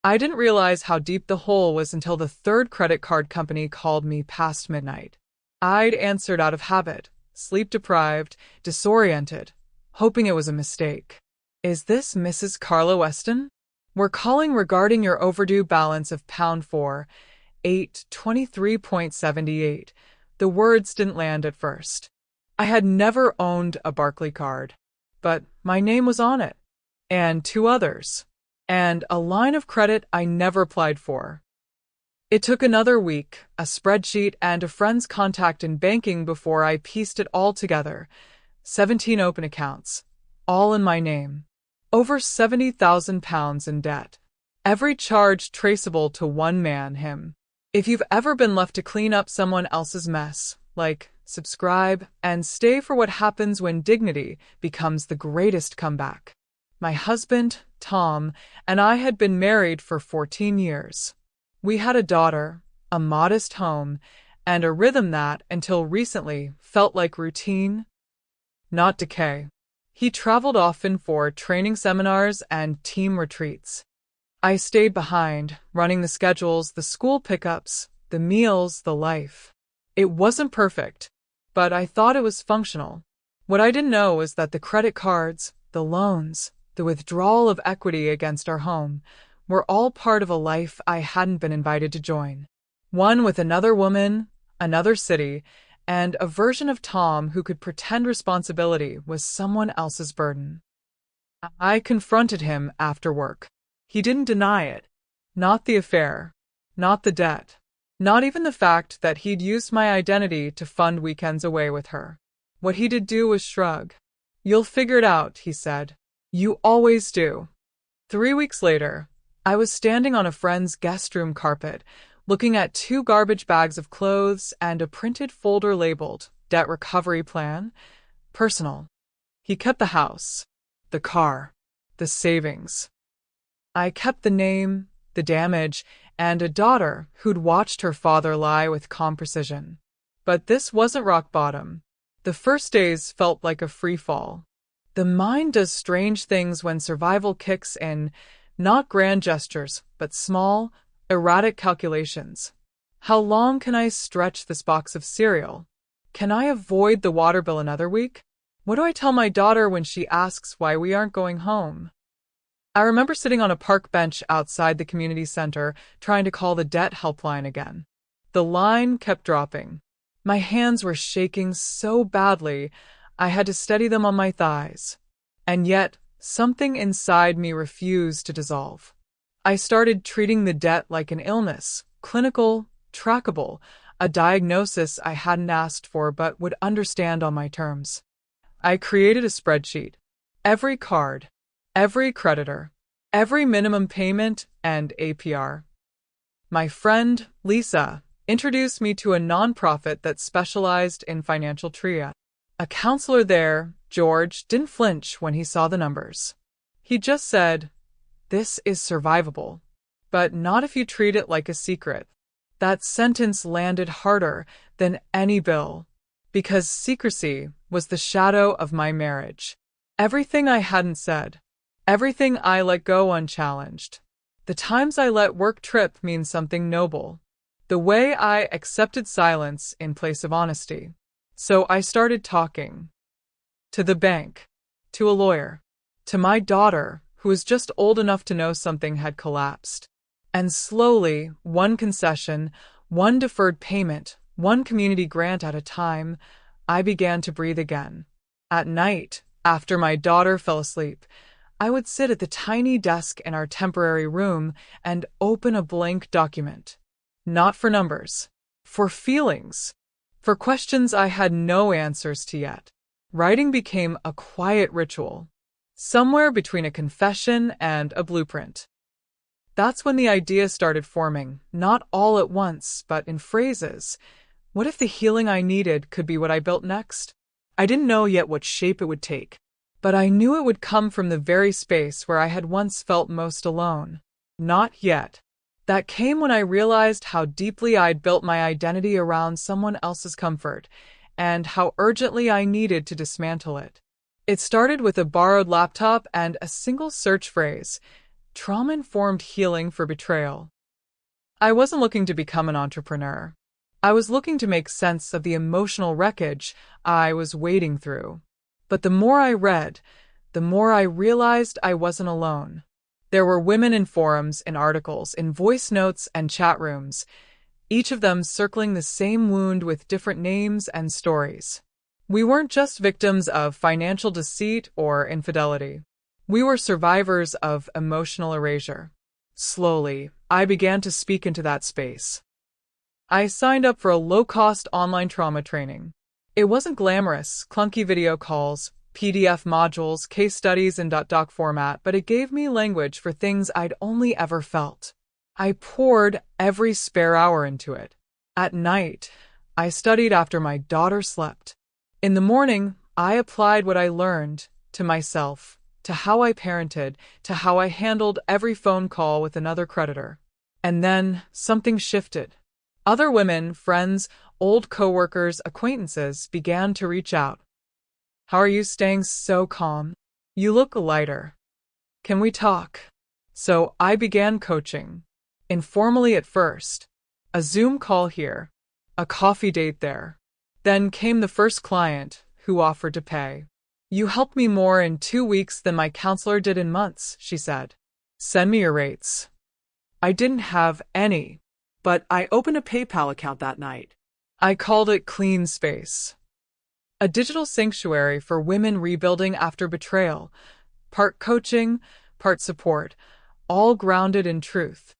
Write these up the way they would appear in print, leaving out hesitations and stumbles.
I didn't realize how deep the hole was until the third credit card company called me past midnight. I'd answered out of habit, sleep-deprived, disoriented, hoping it was a mistake. "Is this Mrs. Carla Weston? We're calling regarding your overdue balance of £4, 823.78. The words didn't land at first. I had never owned a Barclay card, but my name was on it, and two others, and a line of credit I never applied for. It took another week, a spreadsheet, and a friend's contact in banking before I pieced it all together. 17 open accounts, all in my name. Over £70,000 in debt. Every charge traceable to one man, him. If you've ever been left to clean up someone else's mess, like, subscribe, and stay for what happens when dignity becomes the greatest comeback. My husband, Tom, and I had been married for 14 years. We had a daughter, a modest home, and a rhythm that, until recently, felt like routine, not decay. He traveled often for training seminars and team retreats. I stayed behind, running the schedules, the school pickups, the meals, the life. It wasn't perfect, but I thought it was functional. What I didn't know was that the credit cards, the loans, the withdrawal of equity against our home, were all part of a life I hadn't been invited to join. One with another woman, another city, and a version of Tom who could pretend responsibility was someone else's burden. I confronted him after work. He didn't deny it. Not the affair. Not the debt. Not even the fact that he'd used my identity to fund weekends away with her. What he did do was shrug. "You'll figure it out," he said. "You always do." 3 weeks later, I was standing on a friend's guest room carpet, looking at 2 garbage bags of clothes and a printed folder labeled Debt Recovery Plan, Personal. He kept the house, the car, the savings. I kept the name, the damage, and a daughter who'd watched her father lie with calm precision. But this wasn't rock bottom. The first days felt like a free fall. The mind does strange things when survival kicks in, not grand gestures, but small, erratic calculations. How long can I stretch this box of cereal? Can I avoid the water bill another week? What do I tell my daughter when she asks why we aren't going home? I remember sitting on a park bench outside the community center, trying to call the debt helpline again. The line kept dropping. My hands were shaking so badly, I had to steady them on my thighs. And yet, something inside me refused to dissolve. I started treating the debt like an illness, clinical, trackable, a diagnosis I hadn't asked for but would understand on my terms. I created a spreadsheet. Every card, every creditor, every minimum payment, and APR. My friend, Lisa, introduced me to a nonprofit that specialized in financial triage. A counselor there, George, didn't flinch when he saw the numbers. He just said, "This is survivable, but not if you treat it like a secret." That sentence landed harder than any bill, because secrecy was the shadow of my marriage. Everything I hadn't said, everything I let go unchallenged. The times I let work trip mean something noble. The way I accepted silence in place of honesty. So I started talking. To the bank. To a lawyer. To my daughter, who was just old enough to know something had collapsed. And slowly, one concession, one deferred payment, one community grant at a time, I began to breathe again. At night, after my daughter fell asleep, I would sit at the tiny desk in our temporary room and open a blank document. Not for numbers, for feelings, for questions I had no answers to yet. Writing became a quiet ritual, somewhere between a confession and a blueprint. That's when the idea started forming, not all at once, but in phrases. What if the healing I needed could be what I built next? I didn't know yet what shape it would take, but I knew it would come from the very space where I had once felt most alone. Not yet. That came when I realized how deeply I'd built my identity around someone else's comfort, and how urgently I needed to dismantle it. It started with a borrowed laptop and a single search phrase, trauma-informed healing for betrayal. I wasn't looking to become an entrepreneur. I was looking to make sense of the emotional wreckage I was wading through. But the more I read, the more I realized I wasn't alone. There were women in forums, in articles, in voice notes and chat rooms, each of them circling the same wound with different names and stories. We weren't just victims of financial deceit or infidelity. We were survivors of emotional erasure. Slowly, I began to speak into that space. I signed up for a low-cost online trauma training. It wasn't glamorous, clunky video calls, PDF modules, case studies in .doc format, but it gave me language for things I'd only ever felt. I poured every spare hour into it. At night, I studied after my daughter slept. In the morning, I applied what I learned to myself, to how I parented, to how I handled every phone call with another creditor. And then something shifted. Other women, friends, old coworkers, acquaintances began to reach out. How are you staying so calm? You look lighter. Can we talk? So I began coaching. Informally at first. A Zoom call here. A coffee date there. Then came the first client who offered to pay. You helped me more in 2 weeks than my counselor did in months, she said. Send me your rates. I didn't have any, but I opened a PayPal account that night. I called it Clean Space. A digital sanctuary for women rebuilding after betrayal, part coaching, part support, all grounded in truth.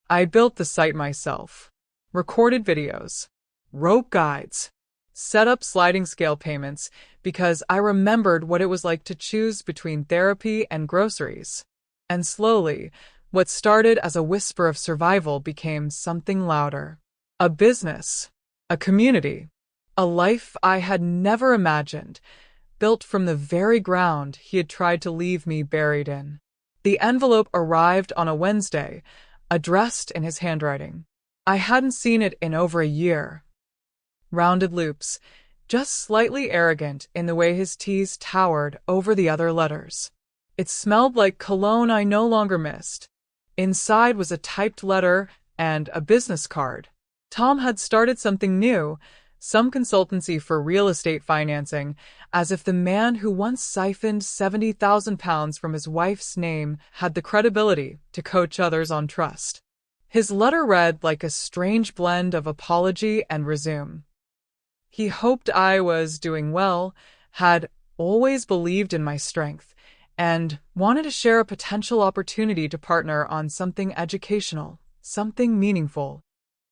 I built the site myself, recorded videos, wrote guides, set up sliding scale payments because I remembered what it was like to choose between therapy and groceries. And slowly, what started as a whisper of survival became something louder. A business, a community, a life I had never imagined, built from the very ground he had tried to leave me buried in. The envelope arrived on a Wednesday, addressed in his handwriting. I hadn't seen it in over a year. Rounded loops, just slightly arrogant in the way his T's towered over the other letters. It smelled like cologne I no longer missed. Inside was a typed letter and a business card. Tom had started something new, some consultancy for real estate financing, as if the man who once siphoned £70,000 from his wife's name had the credibility to coach others on trust. His letter read like a strange blend of apology and resume. He hoped I was doing well, had always believed in my strength, and wanted to share a potential opportunity to partner on something educational, something meaningful.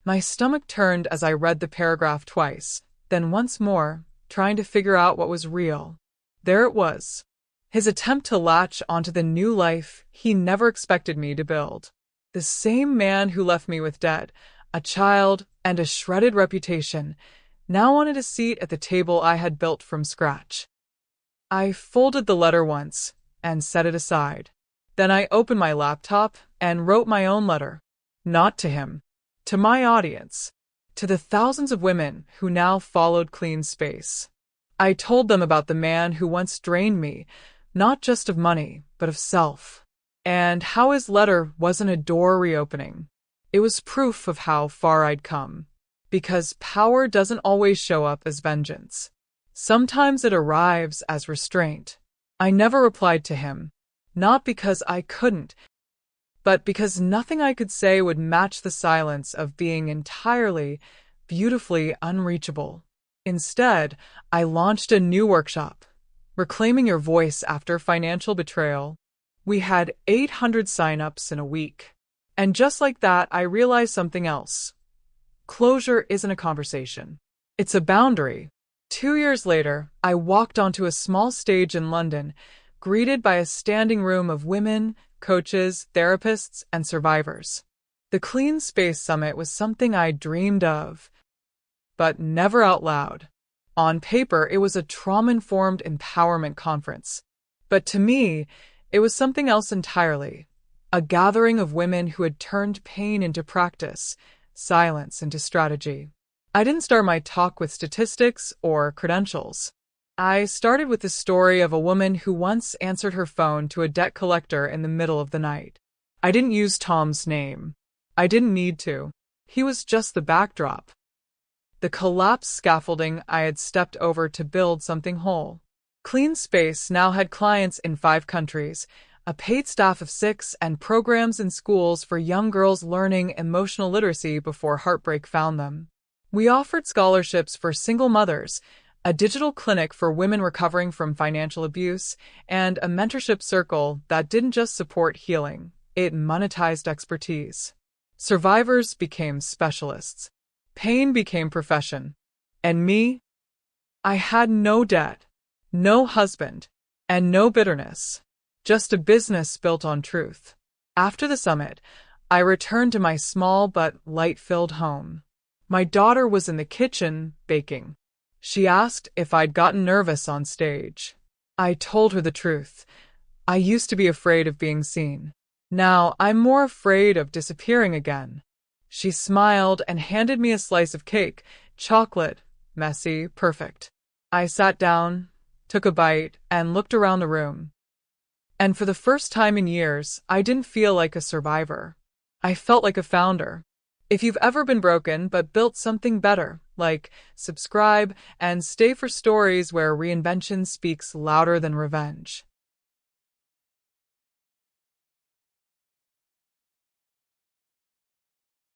My stomach turned as I read the paragraph twice, then once more, trying to figure out what was real. There it was. His attempt to latch onto the new life he never expected me to build. The same man who left me with debt, a child, and a shredded reputation, now wanted a seat at the table I had built from scratch. I folded the letter once and set it aside. Then I opened my laptop and wrote my own letter. Not to him. To my audience, to the thousands of women who now followed Clean Space. I told them about the man who once drained me, not just of money, but of self, and how his letter wasn't a door reopening. It was proof of how far I'd come, because power doesn't always show up as vengeance. Sometimes it arrives as restraint. I never replied to him, not because I couldn't, but because nothing I could say would match the silence of being entirely, beautifully unreachable. Instead, I launched a new workshop, Reclaiming Your Voice After Financial Betrayal. We had 800 signups in a week. And just like that, I realized something else. Closure isn't a conversation. It's a boundary. 2 years later, I walked onto a small stage in London, greeted by a standing room of women, coaches, therapists, and survivors. The Clean Space Summit was something I dreamed of, but never out loud. On paper, it was a trauma-informed empowerment conference. But to me, it was something else entirely. A gathering of women who had turned pain into practice, silence into strategy. I didn't start my talk with statistics or credentials. I started with the story of a woman who once answered her phone to a debt collector in the middle of the night. I didn't use Tom's name. I didn't need to. He was just the backdrop. The collapsed scaffolding I had stepped over to build something whole. Clean Space now had clients in 5 countries, a paid staff of 6, and programs in schools for young girls learning emotional literacy before heartbreak found them. We offered scholarships for single mothers, a digital clinic for women recovering from financial abuse, and a mentorship circle that didn't just support healing, it monetized expertise. Survivors became specialists. Pain became profession. And me? I had no debt, no husband, and no bitterness. Just a business built on truth. After the summit, I returned to my small but light-filled home. My daughter was in the kitchen, baking. She asked if I'd gotten nervous on stage. I told her the truth. I used to be afraid of being seen. Now I'm more afraid of disappearing again. She smiled and handed me a slice of cake, chocolate, messy, perfect. I sat down, took a bite, and looked around the room. And for the first time in years, I didn't feel like a survivor. I felt like a founder. If you've ever been broken but built something better, like subscribe and stay for stories where reinvention speaks louder than revenge.